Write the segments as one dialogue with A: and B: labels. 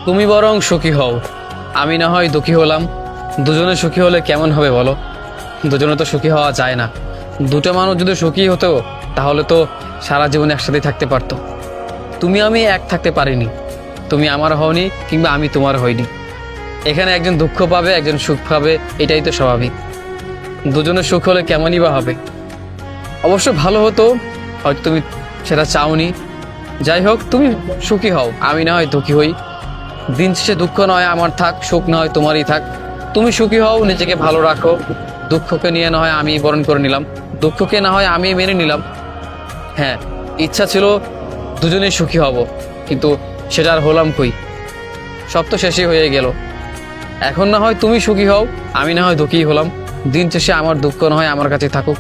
A: তুমি বরং সুখী হও, আমি না হয় দুঃখী হলাম। দুজনে সুখী হলে কেমন হবে বলো? দুজনে তো সুখী হওয়া যায় না। দুটো মানুষ যদি সুখী হতো তাহলে তো সারা জীবন একসাথেই থাকতে পারতো। তুমি আমি এক থাকতে পারিনি, তুমি আমার হওনি কিংবা আমি তোমার হইনি। এখানে একজন দুঃখ পাবে, একজন সুখ পাবে, এটাই তো স্বাভাবিক। দুজনের সুখ হলে কেমনই বা হবে? অবশ্য ভালো হতো, হয়তো তুমি সেটা চাওনি। যাই হোক, তুমি সুখী হও, আমি না হয় দুঃখী হই। দিন শেষে দুঃখ নয় আমার থাক, সুখ না হয় তোমারই থাক। তুমি সুখী হও, নিজেকে ভালো রাখো। দুঃখকে নিয়ে না হয় আমি বরণ করে নিলাম, দুঃখকে না হয় আমি মেনে নিলাম। হ্যাঁ, ইচ্ছা ছিল দুজনেই সুখী হব, কিন্তু সেটা আর হলাম কই? সব তো শেষই হয়ে গেল। এখন না হয় তুমি সুখী হও, আমি না হয় দুঃখী হলাম। দিন শেষে আমার দুঃখ না হয় আমার কাছে থাকুক।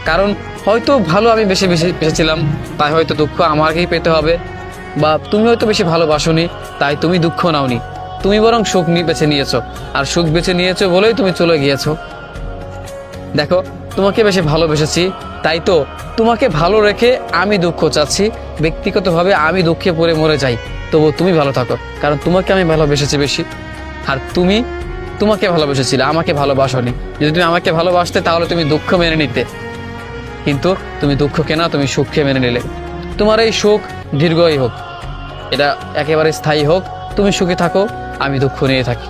A: কারণ হয়তো ভালো আমি বেশি বেশি বেঁচেছিলাম, তাই হয়তো দুঃখ আমাকেই পেতে হবে। বা তুমি হয়তো বেশি ভালোবাসোনি, তাই তুমি দুঃখ নাওনি। তুমি বরং সুখ বেছে নিয়েছো, আর সুখ বেছে নিয়েছো বলেই তুমি চলে গিয়েছো। দেখো, তোমাকে বেশি ভালোবেসেছি, তাই তো তোমাকে ভালো রেখে আমি দুঃখ চাচ্ছি। ব্যক্তিগতভাবে আমি দুঃখে পড়ে মরে যাই, তবু তুমি ভালো থাকো, কারণ তোমাকে আমি ভালোবেসেছি বেশি। আর তুমি তোমাকে ভালোবেসেছিলে, আমাকে ভালোবাসোনি। যদি তুমি আমাকে ভালোবাসতে তাহলে তুমি দুঃখ মেনে নিতে, কিন্তু তুমি দুঃখকে না, তুমি সুখকে মেনে নিলে। তোমার এই সুখ দীর্ঘই হোক, এটা একেবারে স্থায়ী হোক। তুমি সুখে থাকো, আমি দুঃখ নিয়ে থাকি।